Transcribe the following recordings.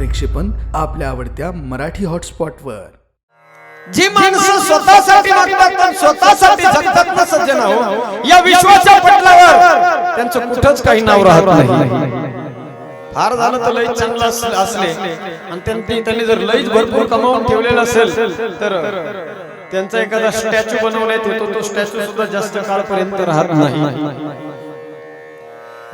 प्रक्षेपण आपल्या आवडत्या मराठी हॉटस्पॉटवर। जी माणसं स्वतःसाठी वागतात पण स्वतःसाठी जगतात ना सज्जन हो, या विश्वाच्या पटलावर त्यांचं कुठंच काही नाव राहत नाही। फार झालं तर लई चांगलं असले आणि त्यांनी जर लईच भरपूर कमावून ठेवलेलं असेल तर त्यांचा एखादा स्टॅच्यू बनवण्यात येतो, तो स्टॅच्यू सुद्धा जास्त काळपर्यंत राहत नाही।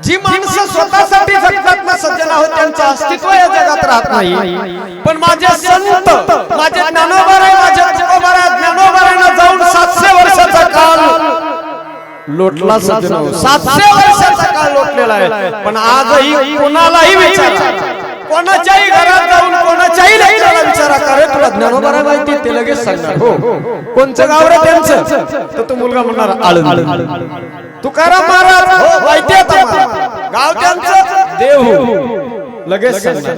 जी माणसं स्वतःसाठी जगतात ना सज्जन हो, त्यांचं अस्तित्व या जगात राहत नाही। पण माझे संत, माझे ज्ञानोबा आहे, माझे तुकोबा आहे, ज्ञानोबारांना जाऊन 700 वर्षाचा काळ लोटला सज्जन हो, 700 वर्षाचा काळ लोटलेला आहे। पण आजही कोणालाही विचारा, कोणाच्याही घरात जाऊन कोणाच्याही लेकराला विचारा, का रे तुला ज्ञानोबा माहिती, ते लगेच सांगणार हो कोणचं गाव रे त्यांचं, तर तो मुलगा म्हणणार आळंदी। तुकाराम महाराज हो माहिती आहे गाव त्यांचं देव, लगेच सांगणार।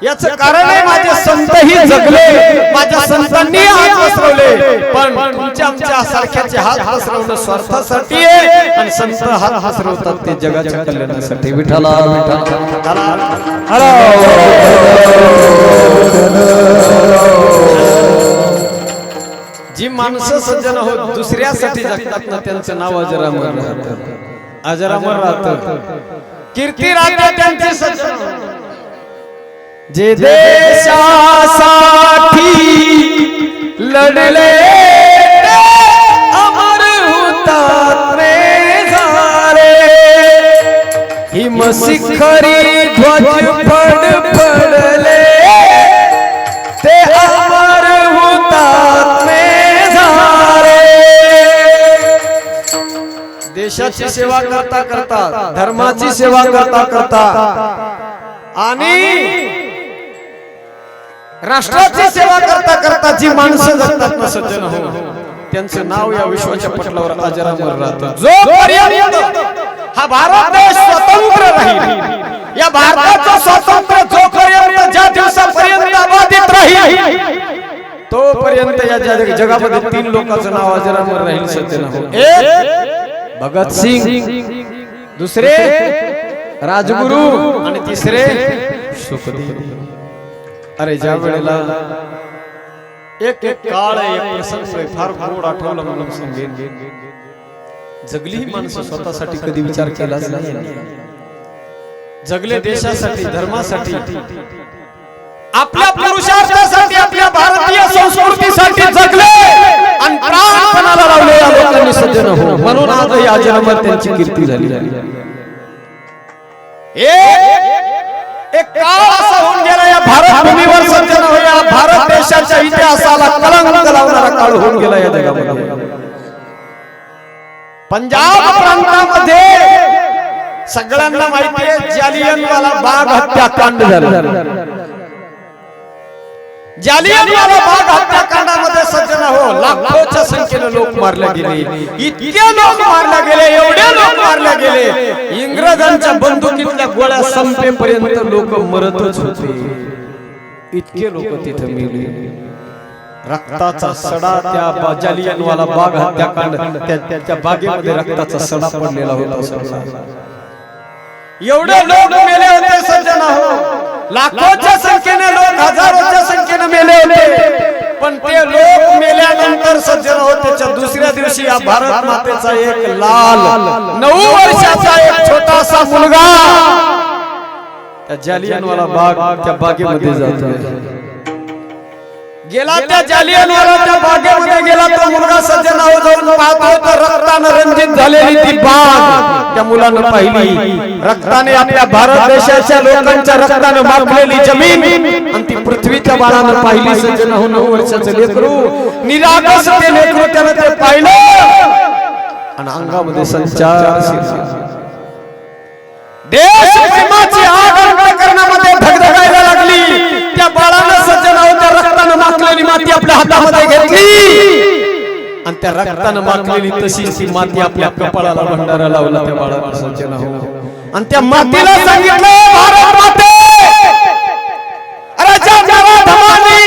याचं कारण आहे माझे संतही जगले, माझ्या संतांनी हात पसरवले, पण तुमच्या आमच्या सारख्याचे हात पसरवणं स्वार्थासाठी आहे आणि संत हात पसरवतात ते जगाच्या कल्याणासाठी। विठ्ठला विठ्ठला जी माणसं सज्जन हो दुसऱ्यासाठी जगतात ना, त्यांचं नाव अजरामर राहतं, अजरामर राहतं, कीर्ती राहते त्यांची सज्जन। जे देशासाठी लढले अमर हुतात्मे झाले, हिम शिखरी ध्वज फडफडले, ते अमर हुतात्मे झाले। देशाची सेवा करता करता, धर्माची सेवा करता करता आणि राष्ट्राची सेवा करता करता जी माणसं जगतात ना सज्जन हो, त्यांचं नाव या विश्वाच्या पटलावर अजरामर राहतं। जोपर्यंत हा भारत देश स्वतंत्र राहील, या भारताचं स्वातंत्र्य जोपर्यंत ज्या दिवसापर्यंत अबाधित राहील, तोपर्यंत या जगामध्ये 3 लोकांचं नाव अजरामर राहील सज्जन हो। एक भगत सिंग, दुसरे राजगुरु आणि तिसरे सुखदेव। अरे ज्या वेळेला एक काळ एक प्रसंग फार गोड आठवला म्हणून सांगेन, जगली ही माणसं स्वतःसाठी कधी विचार केलाच नाही, जगले देशासाठी, धर्मासाठी, आपल्या पुरुषार्थासाठी, आपल्या भारतीय संस्कृतीसाठी जगले आणि प्राणपणाला लावले या लोकांनी सज्जन हो, म्हणून आजही अजरामर त्यांची कीर्ती झाली। एक काळ असा होऊन गेला या भारत भूमीवर सज्जन हो, या भारत देशाच्या इतिहासाला कलंक लावणारा काळ होऊन गेला या जगामध्ये। पंजाब प्रांतामध्ये सगळ्यांना माहिती आहे जालियनवाला बाग हत्याकांड झालं। जालियनवाला बाग हत्याकांडामध्ये सज्जन हो लाखोच्या संख्येने लोक मारले गेले, इतके लोक मारले गेले, एवढे लोक मारले गेले, इंग्रजांच्या बंदुकीतल्या गोळ्या संपेपर्यंत लोक मरतच होते, इतके लोक तिथे मेले। रक्ताचा सडा त्या जालियनवाला बाग हत्याकांड, त्या बागेमध्ये रक्ताचा सडा पडलेला होता। एवढे लोक मेले होते सज्जन हो, लाखोच्या संख्येने लोक, हजारोच्या संख्येने मेले होते, पण ते लोक मेल्यानंतर सज्जन हो त्याच्या दुसऱ्या दिवशी या भारत मातेचा एक लाल 9 वर्षाचा एक छोटासा मुलगा त्या जालियनवाला बाग त्या बागेमध्ये जातो। गेला त्या जालियनवाला त्या बागेमध्ये गेला तो मुलगा सज्जन हो, जाऊन पाहतो तर रक्ताने रंजित झालेली ती बाग त्या मुलानं पाहिली। रक्ताने आपल्या भारत देशाच्या लोकांच्या रक्ताने माखलेली जमीन आणि ती पृथ्वीच्या बाळानं पाहिली सज्जन हो, 9 वर्षाचं लेकरू, निरागस ते लेकरू त्यानं ते पाहिलं आणि अंगामध्ये संचार शिरला। देश प्रेमाची आग अंतःकरणामध्ये धगधगायला लागली। त्या बाळानं सज्जन हो त्या रक्तानं माखलेली माती आपल्या हातामध्ये घेतली आणि त्या रक्तानं माखलेली तशीच ती माती आपल्या कपाळाला भंडारा लावला त्या बाळानं सज्जन हो, आणि त्या मातीला सांगितलं, भारत माते, अरे ज्या नराधमांनी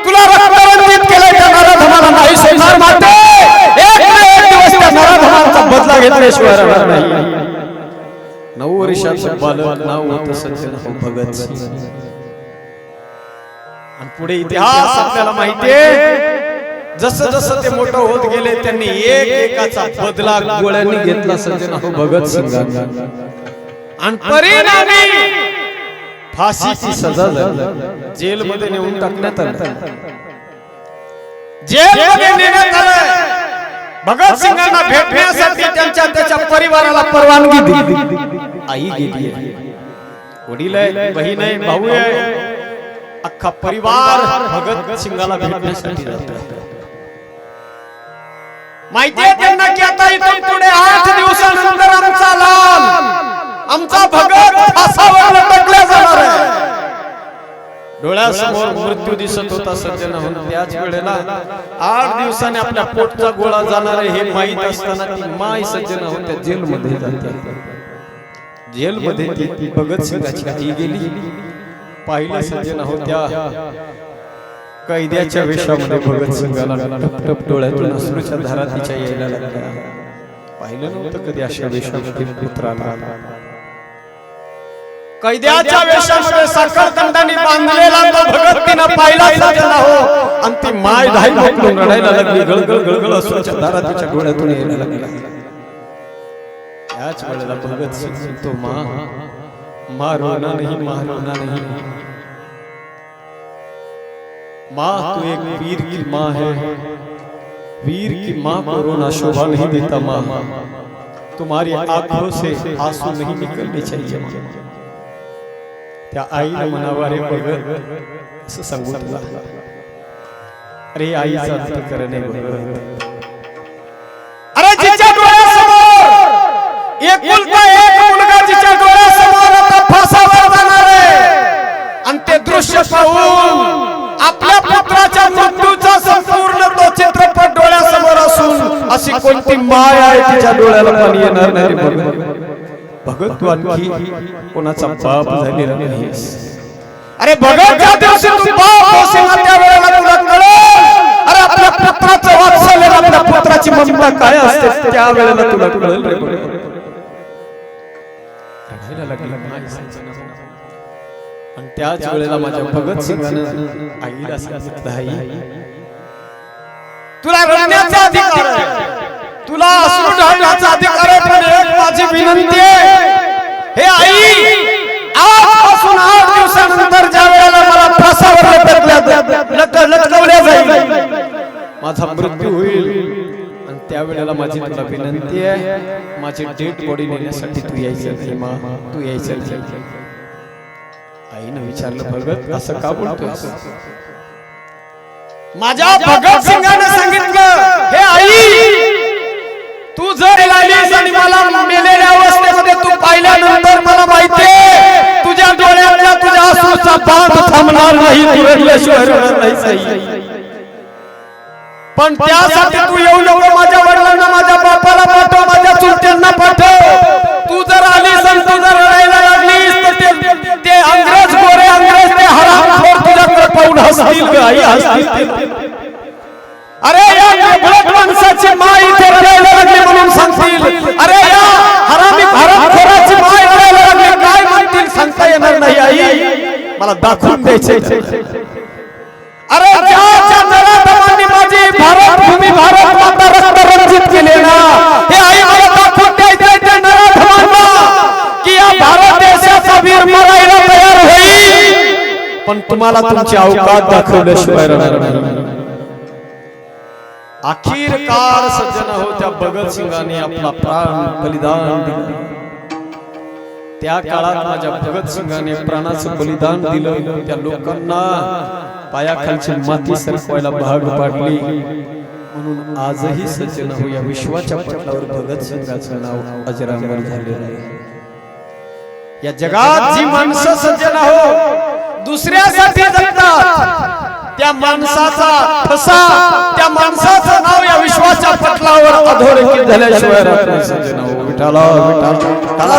तुला रक्तरंजित केलंय त्या नराधमाला नाही सोडणार माते, एक ना एक दिवस त्या नराधमांचा बदला घेतल्याशिवाय राहणार नाही। 9 वर्षाचा बालक नाव होतं सज्जन हो भगतसिंग. आणि पुढे इतिहास आपल्याला माहितीये, जसं जसं ते मोठं होत गेले त्यांनी एक एकाचा बदला गोळ्यांनी घेतला सज्जन हो भगतसिंगांना. आणि परिणामी फाशीची सजा झाली, जेलमध्ये नेऊन टाकण्यात आलं. जेलमध्ये नेण्यात आलं. भगतसिंगांना भेटण्यासाठी त्याच्या परिवाराला परवानगी दिली. आई गेली, वडील आहे, बहीण आहे, भाऊ आहे, अख्खा परिवार भगतसिंगाला भेटण्यासाठी जातो. माहितीये त्यांना की आता इथून पुढे 8 दिवसानंतर आमचा लाल, आमचा भगत फासावर लटकला जाणार आहे. डोळ्यासमोर मृत्यू दिसत होता सज्जन हो. त्याच वेळेला 8 दिवसाने आपल्या पोटचा गोळा जाणार आहे हे माहित असताना ती माय सज्जन हो त्या जेलमध्ये जाते. जेलमध्ये ती भगतसिंगाची आई गेली. पाहिलं सज्जन हो त्या कैद्याच्या वेशामध्ये भगतसिंगाला टपटप डोळ्यातून अश्रूच्या धारा तिच्या यायला लागल्या. पाहिलं नव्हतं कधी अशा वेशामध्ये पुत्राला. कैद्याच्या वेशामध्ये साखरदंडाने बांधलेला तो भगत तिनं पाहिला सज्जन हो. आणि ती माय धाई ढोकून रडायला लागली. गळगळ गळगळ अश्रूच्या धारा तिच्या डोळ्यातून यायला लागल्या. त्याच वेळेला भगतसिंग तो माँ रोना नहीं, माँ रोना नहीं, माँ तू एक वीर की माँ है, वीर की माँ को रोना शोभा नहीं देता माँ, तुम्हारी आंखों से आंसू नहीं निकलने चाहिए माँ. त्या आईला म्हणावा रे भगत असं सांगू तुला. अरे आईचा अंतःकरण आहे भगत. अरे जिच्या डोळ्यासमोर एकुलता एक मुलगा जिच्या डोळ्यासमोर आता फासावर जाणार आहे आणि ते दृश्य पाहून आपल्या पुत्राच्या मृत्यूचा संपूर्ण तो चित्रपट डोळ्यासमोर असून अशी कोणती माय आहे तिच्या डोळ्याला पाणी येणार नाही भगत. तू आणखी कोणाचा बाप झालेला नाहीस. अरे भगत ज्या दिवशी तू बाप होशील त्या वेळेला तुला कळेल. अरे आपल्या पुत्राचं वात्सल्य, आपल्या पुत्राची ममता काय असते त्या वेळेला तुला कळेल रे भगत. आणि त्याच वेळेला माझ्या भगतसिंगानं आईला सांगितलं, आई तुला रडण्याचा अधिकार आहे, तुला अश्रू ढाळण्याचा अधिकार आहे, पण एक माझी विनंती आहे, हे आई आजपासून 8 दिवसानंतर ज्या वेळेला मला फासावर लटकवल्या जाईल, माझा मृत्यू होईल, आणि त्यावेळेला माझी तुला विनंती आहे, माझी डेड बॉडी नेण्यासाठी तू यायचं नाही माँ, तू यायचं नाही. आईनं विचारलं, भगत असं का बोलतोस? माझ्या भगतसिंगाने सांगितलं, हे आई तू जर आलीस आणि मला मेलेल्या अवस्थेमध्ये तू पाहिल्यानंतर मला माहितीये तुझ्या डोळ्यातल्या तुझ्या अश्रूचा बांध थांबणार नाही, तू रडल्याशिवाय रडणार नाहीस. पण त्यासाठी तू येऊ नको, माझ्या वडिलांना माझ्या बापाला पाठव, माझ्या चुलत्यांना पाठव. तू जर आलीस आणि तू जर रडायला लागलीस तर ते अंग्रेज गोरे अंग्रेज ते हरामखोर तुझ्याकडे पाहून हसतील, आई हसतील. अरे या भूत माणसाची माय इथे रडायला लागली म्हणून सांगतील, अरे या हरामखोराची माय रडायला लागली काय म्हणतील सांगता येणार नाही. आई मला दाखवून द्यायचे. अरे ज्या नराधमांनी माझी भारत भूमी भारत माता रक्तरंजित केले ना, हे आई मला दाखवून द्यायचे त्या नराधमांना की या भारत देशाचा वीर मरायला तयार होईल, पण तुम्हाला तुमची अवकात दाखवल्याशिवाय राहणार नाही. अखेरकार सज्जन हो त्या भगतसिंगाने आपला प्राण बलिदान दिला. त्या काळात माझ्या भगतसिंगाने प्राणाचं बलिदान दिलं, त्या लोकांना पायाखालची माती सरकवायला भाग पाडली, म्हणून आजही सज्जन हो या विश्वाच्या पटलावर भगतसिंगाचं नाव अजरामर झालेलं आहे. या जगात जी माणसं सज्जन हो दुसऱ्यासाठी जगतात, त्या माणसाचा ठसा, त्या माणसाचं नाव या विश्वाच्या पटलावर अधोरेखित झाल्याशिवाय राहत नाही. सज्जन हो विठाला विठाला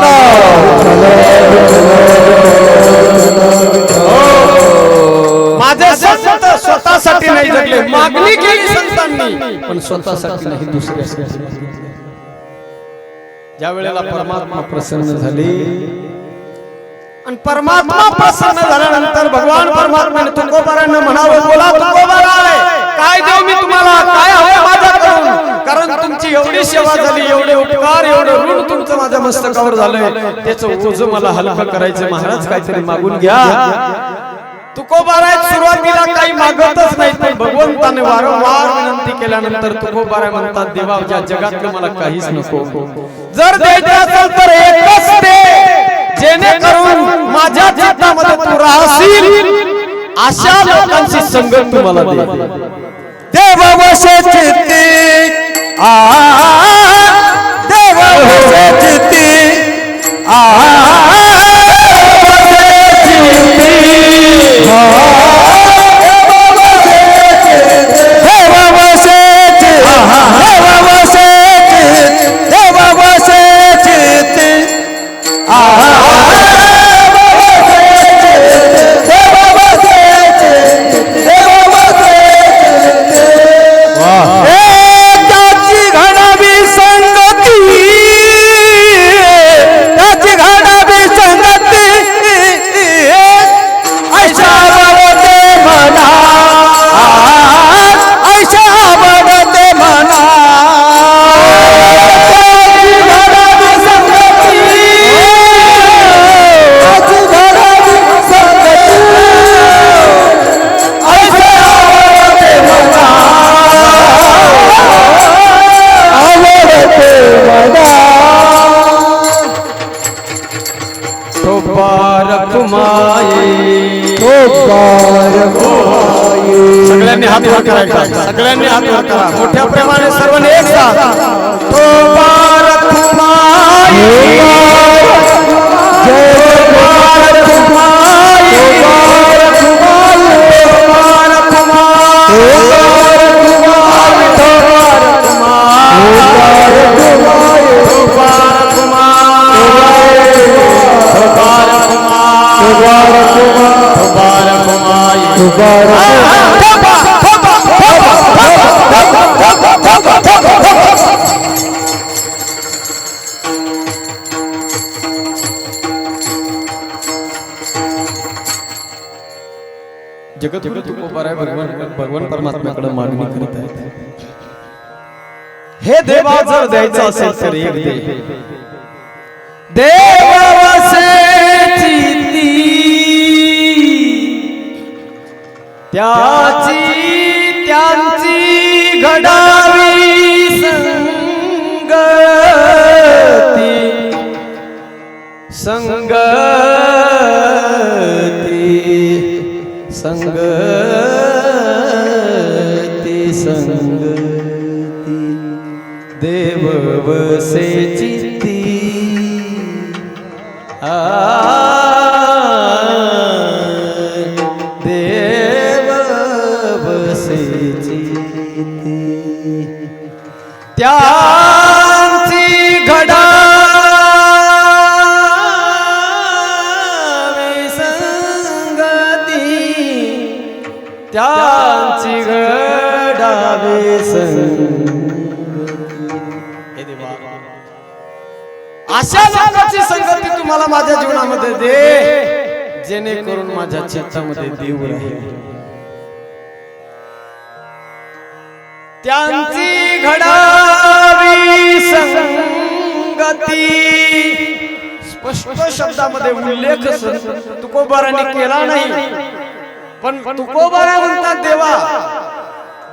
माझे संत स्वतःसाठी नाही जगले, मागणी केली संतांनी पण स्वतःसाठी नाही, दुसऱ्यासाठी. ज्या वेळेला परमात्मा प्रसन्न झाले आणि परमात्मा प्रसन्न झाल्यानंतर भगवान परमात्म्याने तुकोबारांना म्हणावं, बोला तुकोबाराय, काय देऊ मी तुम्हाला, काय हवंय माझ्याकडून, कारण तुमची एवढी सेवा झाली, एवढे उपकार, एवढं ऋण तुमचं माझ्या मस्तकावर झालंय, त्याचं ओझं मला हलकं करायचं, महाराज काहीतरी मागून घ्या. तुकोबाराय सुरुवातीला काही मागतच नाही, पण भगवंताने वारंवार विनंती केल्यानंतर तुकोबाराय म्हणतात, देवा या जगातलं मला काहीच नको, जर द्यायचं असेल तर एकच दे, जेणेकरून माझ्या चित्तामध्ये तू राहशील, अशा लोकांची संगत तू मला दे. देव वसे चित्ती देव वसे चित्ती सगळ्यांनी हात वर करायचा, सगळ्यांनी हात वर करा, मोठ्या प्रेमाने सर्वांनी एक साथ. तो भारत माई, जय भारत माई, भारत माई, भारत माई, भारत जगत तुकोबाराय भगवान परमात्म्याकडे मागणी करीत आहेत, हे देवा जर द्यायचं असेल तर एक दे. देव वसे चित्ती त्याची त्यांची घडावी संगती, संगती, संगती, संगती. देव वसे चित्ती देव वसे चित्ती त्यांची घडावी संगती, त्यांची घडावी संगती. अशा लोकांची संगती तुम्हाला माझ्या जीवनामध्ये दे, जेणेकरून माझ्या चित्तामध्ये देव राहील. त्यांची घडावी संगती, स्पष्ट शब्दामध्ये उल्लेख तुकोबारांनी केला नाही, पण तुकोबारा म्हणतात, देवा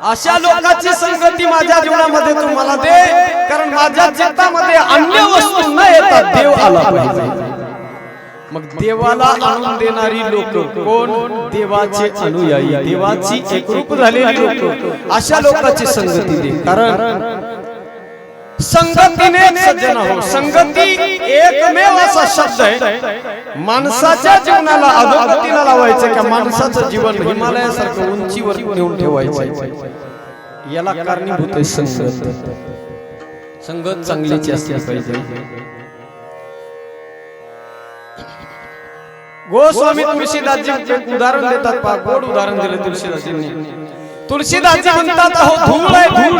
अशा लोकांची संगती माझ्या जीवनामध्ये तू मला दे, कारण माझ्या चित्तामध्ये अन्य वस्तू न येता देव आला पाहिजे. मग देवाला आणून देणारी लोक कोण? देवाचे अनुयायी, देवाची एकरूप झालेली लोक, अशा लोकांची संगती दे. कारण संगतीने सज्जन हो, संगती एकमेव असा शब्द आहे माणसाच्या जीवनाला अधोगतीला लावायचं, का माणसाचं जीवन हिमालयासारखं उंचीवर नेऊन ठेवायचं. याला कारणीभूत आहे संगत. संगत चांगलीची असली पाहिजे. गोस्वामी तुळशीदासजी एक उदाहरण देतात, पहा गोड उदाहरण दिलं तुळशीदासजींनी. तुळशीदासजी म्हणतात, अहो धूळ आहे धूळ,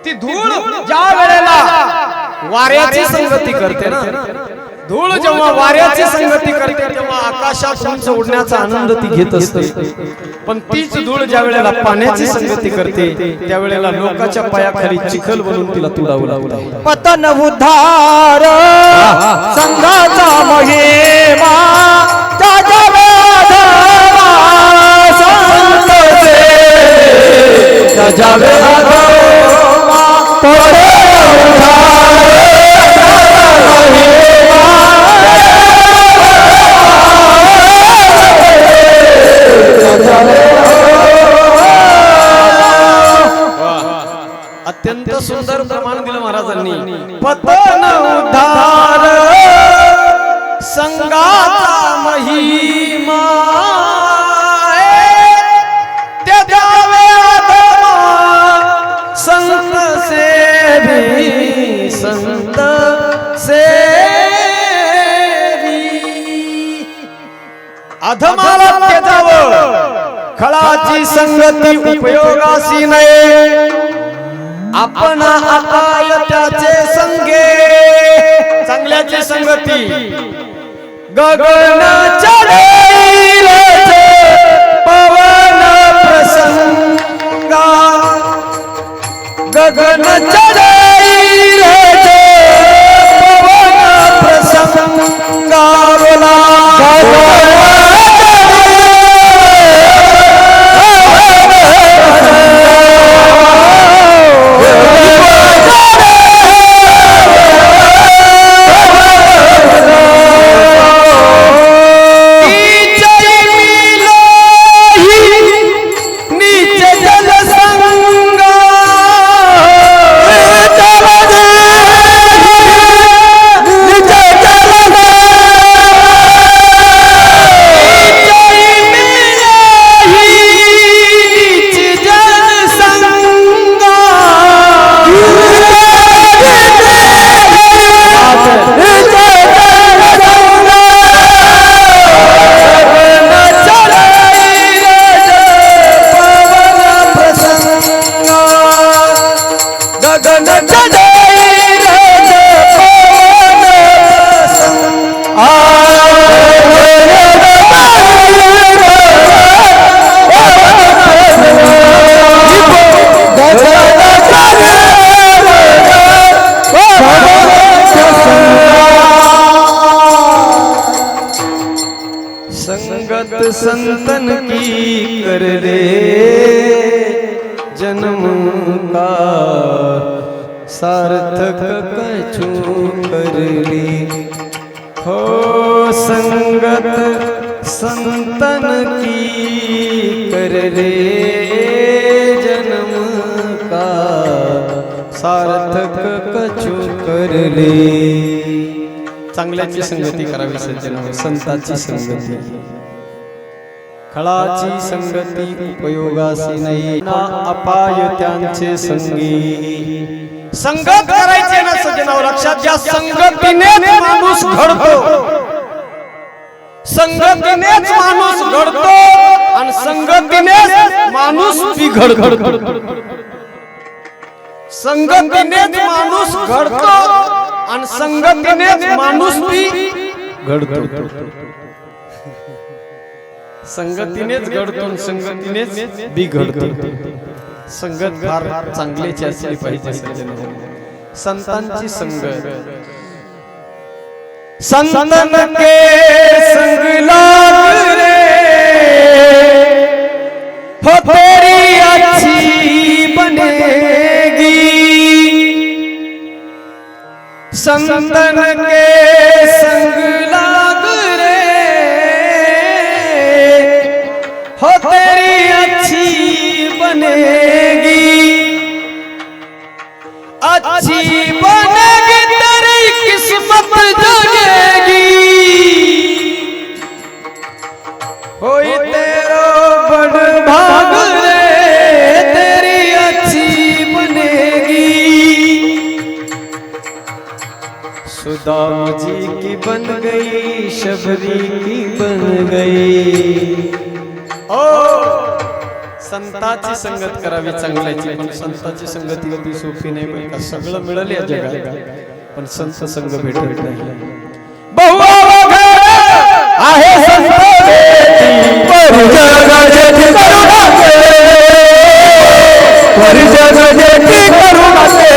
ती धूळ ज्या वेळेला वाऱ्याची संगती करते ना, धूळ जेव्हा वाऱ्याची संगती करते तेव्हा आकाशात उंच उडण्याचा आनंद ती घेत असते. पण तीच धूळ ज्या वेळेला पाण्याची संगती करते त्यावेळेला लोकांच्या पायाखाली चिखल बनून तिला तुडावं लागतं. पतन उद्धार संघाचा महिमा त्याच्या वेदना संत से त्याच्या वेदना पतन अत्यंत सुंदर प्रमाण दिलं महाराजांनी. पतन उद्धार संगाचा महिमा त्याच्या वेदना संत सेवी संत सेवी अधमाला त्याच्यावर खळाची संगती उपयोगासी नये. आपण आकाय त्याचे संगे चांगल्याची संगती गगन चढेल पवन प्रसंगा गगन चढेल पवन प्रसंगा बोला संतन की कर रे जन्म का सार्थक कछु कर ली हो संगत संतन की कर रे जन्म का सार्थक कछु कर ली. चांगल्याची संगती करावी सज्जन संतांची संगती खळाची संगती उपयोगासी नाही ना अपाय त्यांचे संगी. संगत करायचे ना सज्जनावर लक्षात घ्या. संगतीनेच माणूस घडतो संगतीनेच माणूस घडतो आणि संगतीनेच माणूस बिघडतो. संगतीनेच माणूस घडतो आणि संगतीनेच माणूस बिघडतो. संगतीनेच घडतो संगतीनेच बिघडतो. संगत फार चांगल्याची असली पाहिजे सज्जनांनो. संतांची संगत संतन के संग लाग रे हो तेरी अच्छी बनेगी. संतन के संग लाग हो तेरी अच्छी बनेगी. अच्छी बनेगी तेरी किस्मत जगेगी. होई तेरो बड़ भाग रे तेरी अच्छी बनेगी. सुदाम जी की बन गई शबरी की बन गई. ओ संताची संगत करावी चांगल्याची पण संताची संगती कधी सोपी नाही बरं का. सगळं मिळालं या जगात पण संत संग भेटत नाही. संत भेटी परिजन जेठी करुणाचे परिजन जेठी करुणाचे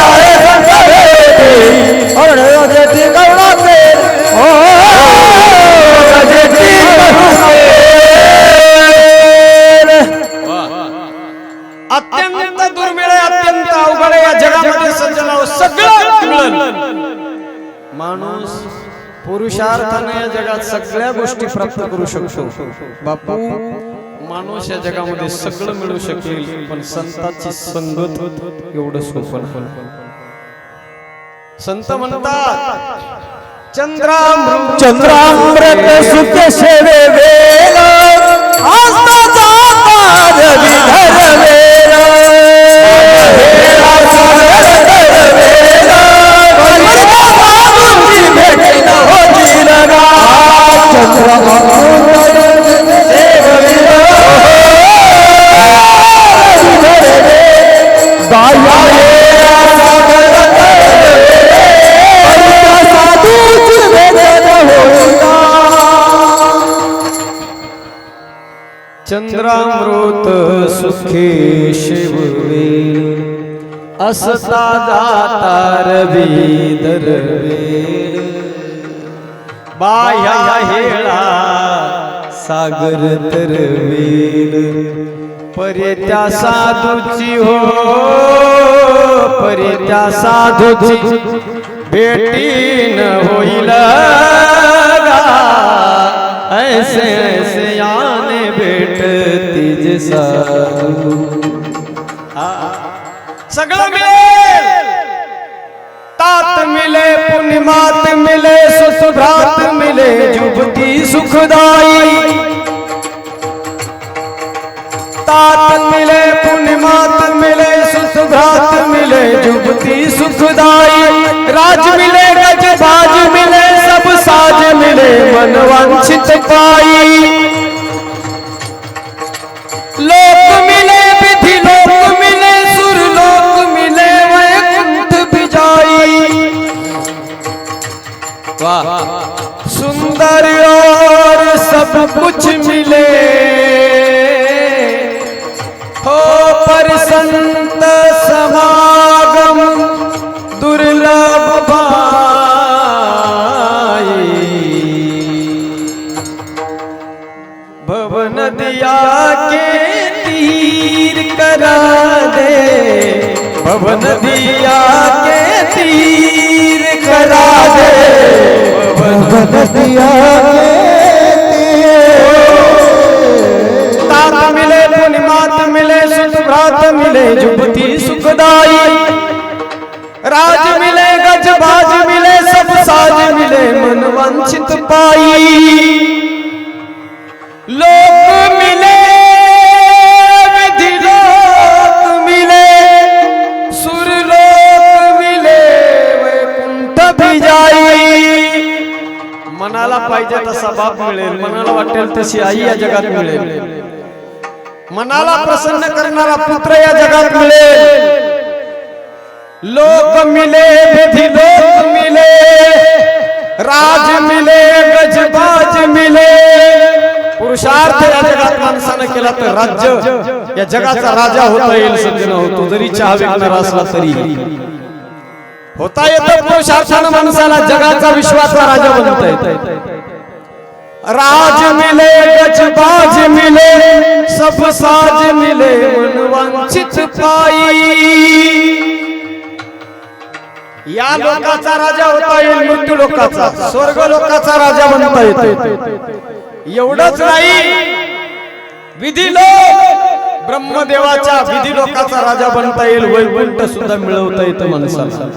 आहे संत भेटी परिजन जेठी करुणाचे जेठी करुणाचे अत्यंत दुर्मिळ आहे, अत्यंत अवघड आहे या जगामध्ये सज्जनावर सगळं मिळेल. माणूस पुरुषार्थाने या जगात सगळ्या गोष्टी प्राप्त करू शकतो. बापू, माणूस या जगामध्ये सगळं मिळू शकेल, पण संतांची संगत एवढं सोपं नाही. संत म्हणतात चंद्रामृत सुख सेवे वेल आस्था जाता रवी धरवेल चंद्रामृत सुखे शिववेल असता जाता रवी दरवेल बाह्या हेळा सागर तरवेल पर्यत्या साधूची हो पर्यत्या साधूची भेटी न होईल ऐसे ऐसे आने भेटती जे साधू सगळं मिळेल. तात मिले पुण्यमात मिले सुभ्रात मिले जुबती सुखदाई तात मिले पुण्यमात मिले सुभ्रात मिले जुबती सुखदाई राज मिले गज बाज मिले सब साज मिले मन वांछित पाई लोक मिले विधि लोक मिले सुर लोक मिले वैकुंठ बिजाई सुंदर और सब कुछ मिले हो पर संत समागम दुर्लभ भव नदिया के तीर करा दे भव नदिया के तीर करा दे भव नदिया तात मिले पुण्यमात मिले सुभ्रात मिले जुबती सुखदाई राज मिले गज बाज मिले सब साज मिले मन वांछित पाई लोक मिले विधि लोक मिले सुर लोक मिले वैकुंठ बिजाई मनाला पाहिजे तसा बाप मिळेल मनाला वाटेल तशी आई या जगात मिळेल मनाला प्रसन्न करणारा पुत्र या जगात मिळेल लोक मिले विधि लोक मिले राज मिले गजबाज मिले पुरुषार्थ या जगात माणसाने केला तर राज्य या जगाचा राजा होता येईल सज्जन होतो जरी चहा विकणारा असला तरी होता येतं पुरुषार्थाने माणसाला जगाचा विश्वाचा राजा बनता येतं राज मिले गजबाज मिले सब साज मिले मन वांछित पाई या लोकाचा राजा होता येईल मृत्यू लोकाचा स्वर्ग लोकाचा राजा बनता येतो एवढंच नाही विधी लोक ब्रह्मदेवाच्या विधी लोकाचा राजा बनता येईल वैकुंठ सुद्धा मिळवता येतं माणसाला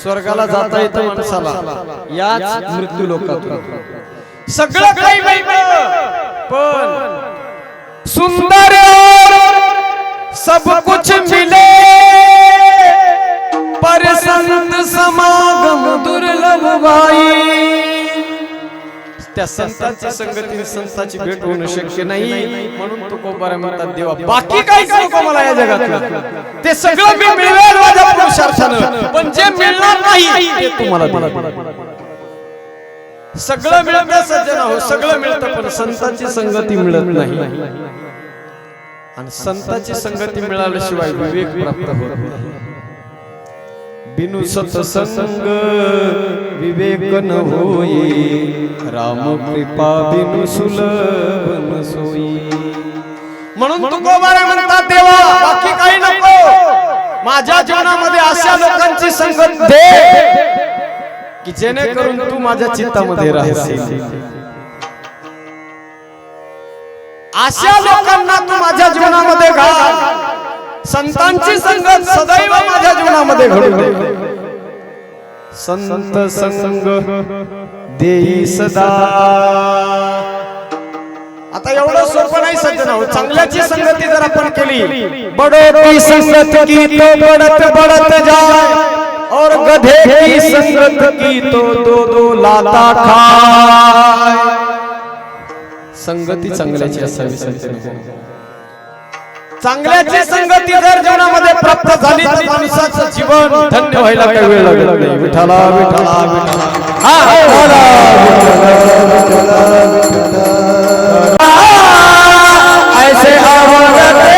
स्वर्गाला जाता येतं माणसाला याच मृत्यू लोकातून सगळं काही मिळतं पण सुंदर सब कुछ मिले पर संत समागम दुर्लभ बाई त्या संतांची संगती संतांची भेट होणं शक्य नाही म्हणून तुकोबारा म्हणतात देवा बाकी काहीच नको मला या जगात ते सगळं मी मिळवेल माझ्या पुरुषार्थानं पण जे मिळणार नाही ते तुम्हाला सगळं मिळतं सज्जन हो, सगळं मिळतं, पण संतांची संगती मिळत नाही. आणि संतांची संगती मिळाल्याशिवाय विवेक प्राप्त होत नाही. बिनु सत्संग विवेक न होई, राम कृपा बिनु सुलभ न सोई. म्हणून तुकोबारे म्हणतात, देवा बाकी काही नको, माझ्या जीवनामध्ये अशा लोकांची संगत दे की जेणेकरून तू माझ्या चित्तामध्ये राहशील. अशा लोकांना तू माझ्या जीवनामध्ये घाल. संतांची संगत सदैव माझ्या जीवनामध्ये घडू दे. संत संग देई सदा. आता एवढं सोपं नाही सज्जन हो. चांगल्याची संगती जर आपण केली, बडोती संगत की तो बढत बढत जाए, और गधे की संगत की तो दो दो लाता खाए. संगती चांगल्याची असावी सज्जन. चांगल्याची संगती जर जीवनामध्ये प्राप्त झाली तर माणसाचं जीवन धन्य व्हायला काही वेळ लागत नाही. विठ्ठला विठ्ठला विठ्ठला. ऐसे आवडते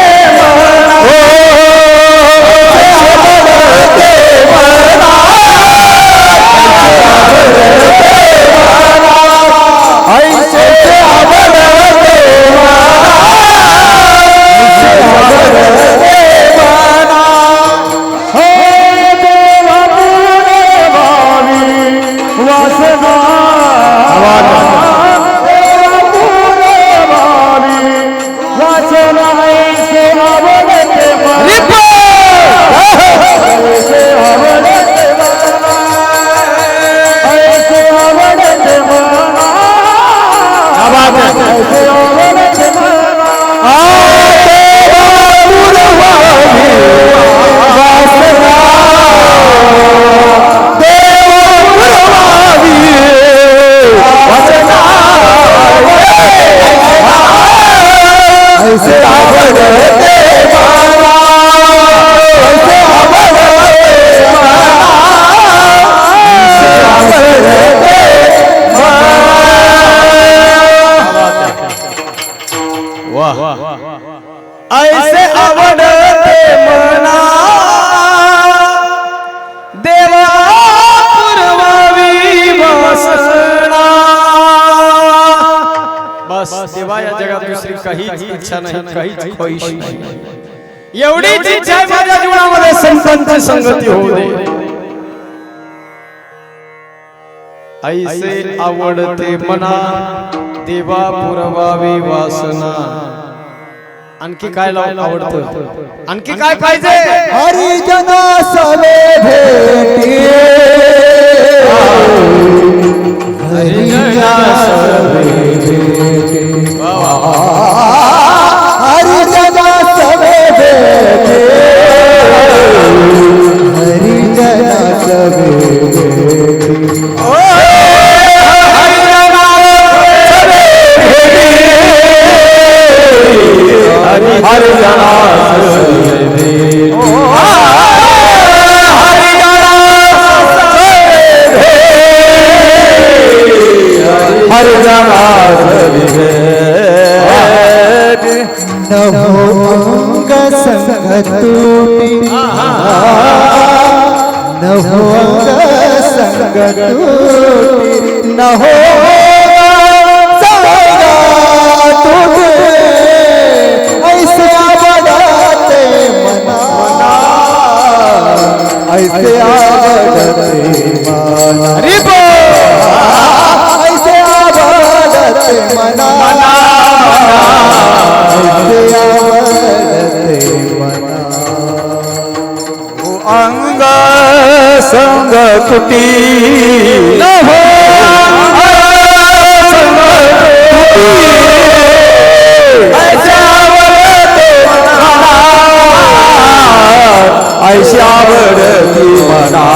ऐसे आवडते मना, देवा पुरवावी वासना. बस देवा, या जगात दुसरी काहीच इच्छा नाही, काहीच ख्वाहिश नाही. एवढीच इच्छा आहे माझ्या जीवनामध्ये संतांची संगती होऊ दे. ऐसे आवडते मना, देवा पुरवावी वासना. आणखी काय आवडतं, आणखी काय पाहिजे. हरिजना सवे भेटी, हरिजना सवे भेटी, हरिजना सवे भेटी, हरिजना सवे भेटी. हरिजना न हो अंग संग टूटी, न हो अंग संग टूटी, न हो ऐसे आवडते मना, ऐसे आवडते मना, ऐसे आवडते मना, ऐसे आवडते मना. अंग संग तुटी, न हो संग तुटी, ऐसे आवडते मना, ऐसे आवडते मना,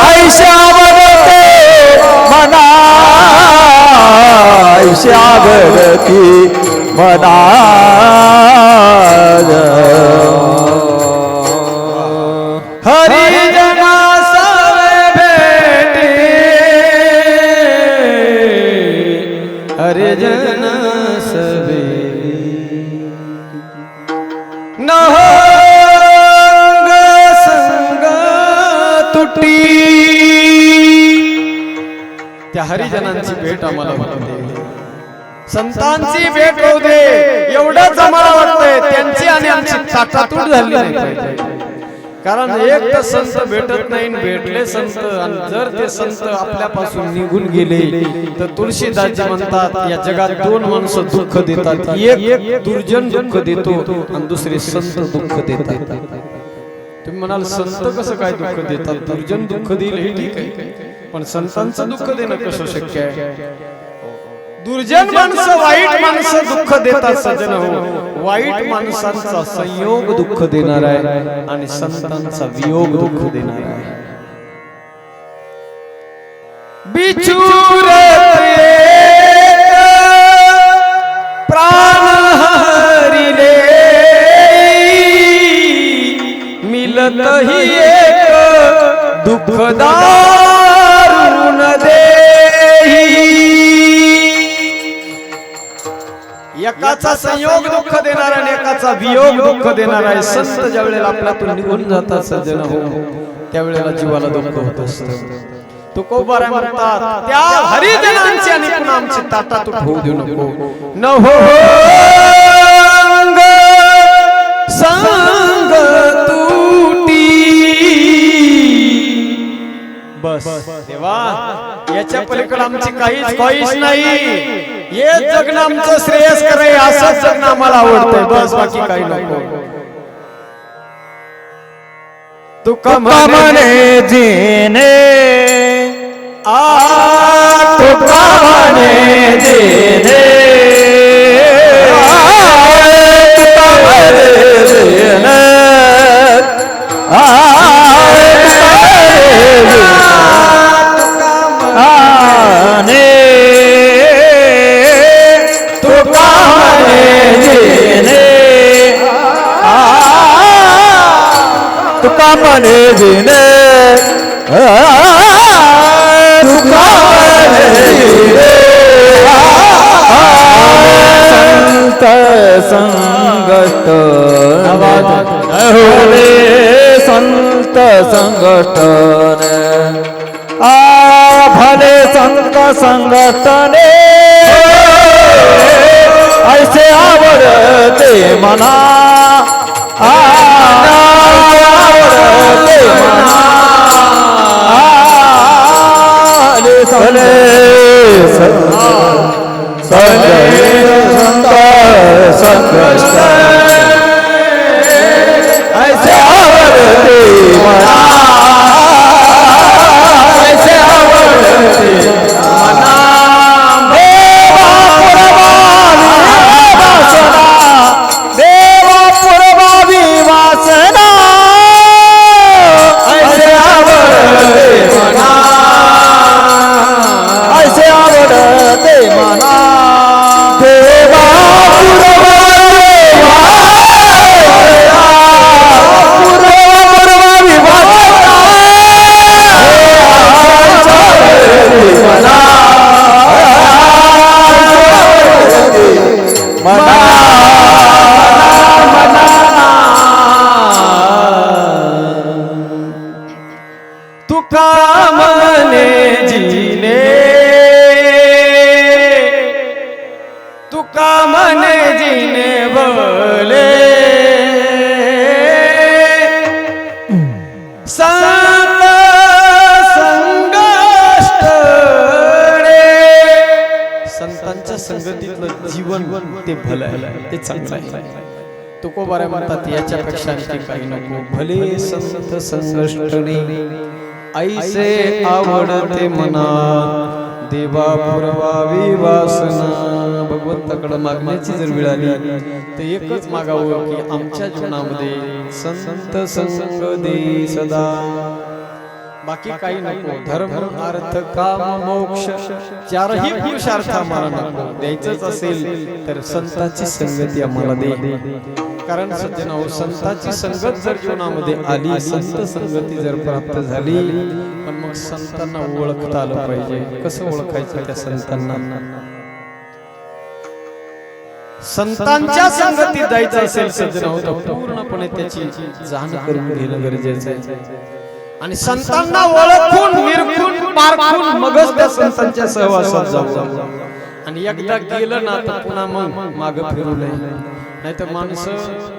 ऐसे आवडते मना, ऐसे आवडते मना. हरिजना सवे भेटी, हरिजन सबे न हो संग तुटी. त्या हरिजनांची भेट आम्हाला होऊ दे, संतांची भेट होऊ दे, एवढंच आम्हाला वाटतंय. त्यांची आणि आमची ताटातूट झाली नाही पाहिजे. कारण एक तर संत भेटत नाही, भेटले संत आणि जर ते संत आपल्यापासून निघून गेले तर तुळशीदासजी म्हणतात या जगात दोन माणसं दुःख देतात, एक दुर्जन दुःख देतो आणि दुसरे संत दुःख देतात. तुम्ही म्हणाल संत कसं काय दुःख देतात, दुर्जन दुःख देईल हे ठीक आहे, पण संतांचं दुःख देणं कसं शक्य आहे. दुर्जन माणसं वाईट माणसं दुःख देतात सज्जन हो, वाईट माणसांचा संयोग दुःख देणार आहे आणि संतांचा वियोग दुःख देणार आहे. बिचूर प्राण हरिले मिलत ही एक दुःखदारुण देही. एकाचा संयोग दुःख देणार आणि एकाचा वियोग दुःख देणार आहे. संत ज्या वेळेला आपल्यातून निघून जातात सज्जन हो, त्यावेळेला जीवाला दुःख होत असतं. तुकोबारा म्हणतात त्या हरिजनांची आणि पुन्हा आमची ताटातूट होऊ देऊ नको. न हो संग तुटी. बस देवा, याच्या पलीकडे आमची काहीच ख्वाहिश नाही. हे जगणं आमचं श्रेयस करे, असंच जगणं आम्हाला आवडतंय, बस बाकी काही नको. तुका म्हणे जीने तुका म्हणे जीने तुका म्हणे जीने तुका म्हणे जीने संत संगत होले संत संगठने भले संत संगठने ऐसे आवडते मना. तुका म्हणे जीने तुका म्हणे जीने बोले संत संगष्टणे. संतांच्या संगतीतलं जीवन ते भलं आहे, ते चांगलं आहे. तुकोबारा म्हणतात याच्यापेक्षा आणखी काही नको. भले संत संगष्टणे ऐसे आवडते मना देवा पुरवावी वासना. भगवंताकडे मागण्याची जर वेळ आली तर एकच मागावं की आमच्या जीवनामध्ये संत संग दे सदा. बाकी काही नको. धर्म अर्थ काम मोक्ष चारही पुरुषार्थ आम्हाला नको. द्यायचंच असेल तर संतांची संगती आम्हाला दे. कारण सज्जनाओ, संतांची संगत जर जीवनामध्ये आली, संत संगती जर प्राप्त झाली, पण मग संतांना ओळखता आलं पाहिजे. कसं ओळखायचं त्या संतांना? संतांच्या संगतीत जायचं असेल सज्जन होतं पूर्णपणे त्याची जाण करून घेणं गरजेचं आहे आणि संतांना ओळखून निरखून पारखून मगच त्या संतांच्या सहवासात जाऊ आणि एकदा गेलं ना तर पुन्हा मग मागं फिरू नये. नाहीतर माणसं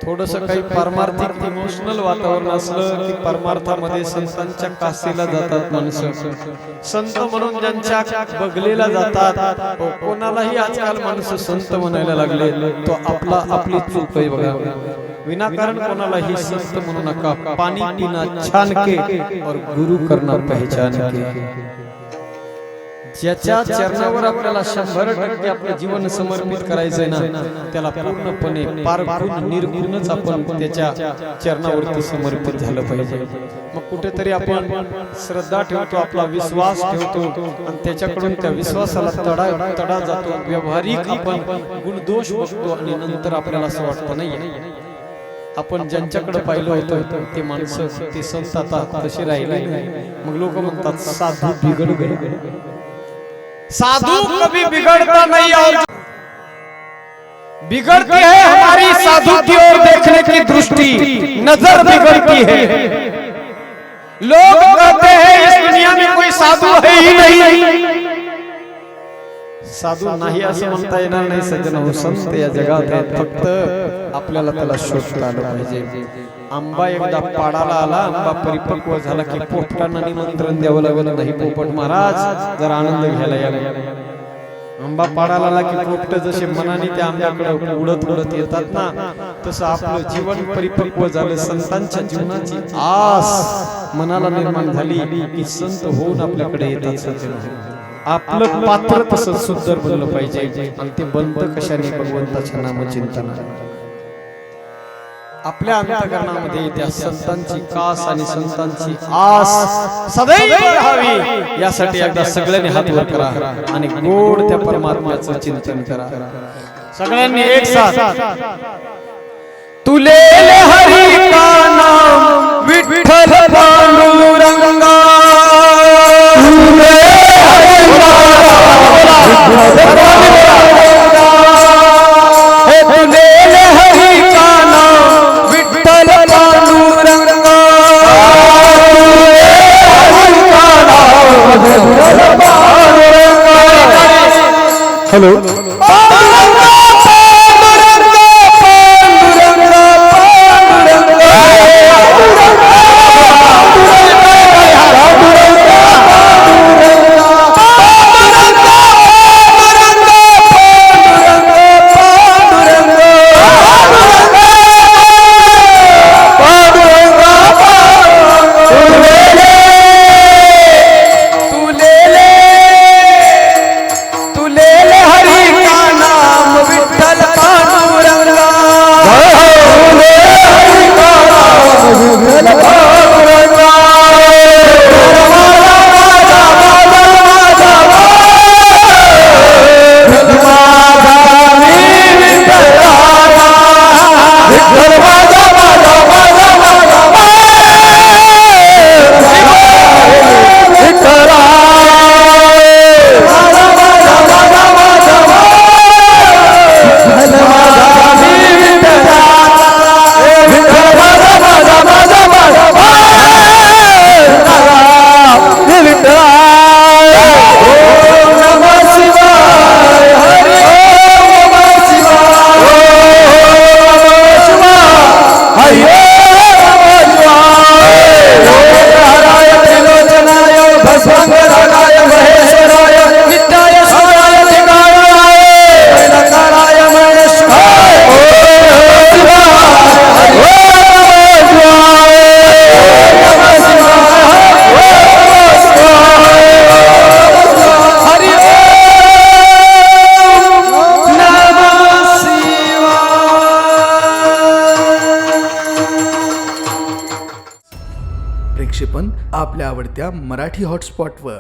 थोडस काही परमार्थिक इमोशनल वातावरण असलं की परमार्थामध्ये संतांच्या कासेला जातात माणसं. संत म्हणून ज्यांच्या बगलेला जातात कोणालाही आजकाल माणसं संत म्हणायला लागले तो आपली चूक आहे बघा. विनाकारण कोणालाही संत म्हणू नका. पाणी पिना छान के और गुरु करना पहचान के. ज्याच्या चरणावर आपल्याला 100% आपलं जीवन समर्पित करायचंय ना त्याला पूर्णपणे पारखून निरखूनच आपण त्याच्या चरणावरती समर्पित झालं पाहिजे. मग कुठेतरी आपण श्रद्धा ठेवतो आपला विश्वास ठेवतो आणि त्याच्याकडून त्या विश्वासाला तडा जातो. व्यावहारिक आपण गुणदोष बघतो आणि नंतर आपल्याला असं वाटतं नाही आपण ज्यांच्याकडे पाहिलं होतं ते माणसं ते संत आता तसे राहिले. मग लोक म्हणतात साधू बिघड गए. साधु कभी बिगड़ता नहीं और बिगड़ती है हमारी साधु की ओर देखने की दृष्टि. नजर बिगड़ती है. लोग कहते हैं इस दुनिया में कोई साधु है ही नहीं. साधू नाही असं म्हणता येणार नाही सज्जन. संत या जगात आहेत फक्त आपल्याला त्याला शोधता आलं पाहिजे. आंबा एकदा पाडाला आला आंबा परिपक्व झाला की पोपटांना निमंत्रण द्यावं लागलं नाही. पोपट महाराज जर आनंद घ्यायला याला. आंबा पाडाला आला की पोपट जसे मनाने त्या आंब्याकडे उडत उडत येतात ना तसं आपलं जीवन परिपक्व झालं. संतांच्या जीवनाची आस मनाला निर्माण झाली की संत होऊन आपल्याकडे येतात. आपलं पात्र तसं सुंदर बनलं पाहिजे आणि ते बनतं कशाने भगवंताच्या नामचिंतनाने. आपल्या अंतःकरणामध्ये त्या संतांची कास आणि संतांची आस सदैव राहावी यासाठी एकदा सगळ्यांनी हात वर करा आणि गोड त्या परमात्म्याचं चिंतन करा. सगळ्यांनी एक साथ. तुले हरी का नाम विठ्ठल पांडुरंगा. तुले हरी का नाम हे तुले हरी का नाम विठ्ठल पांडुरंगा. हॅलो प्रक्षेपण आपल्या आवडत्या मराठी हॉटस्पॉटवर.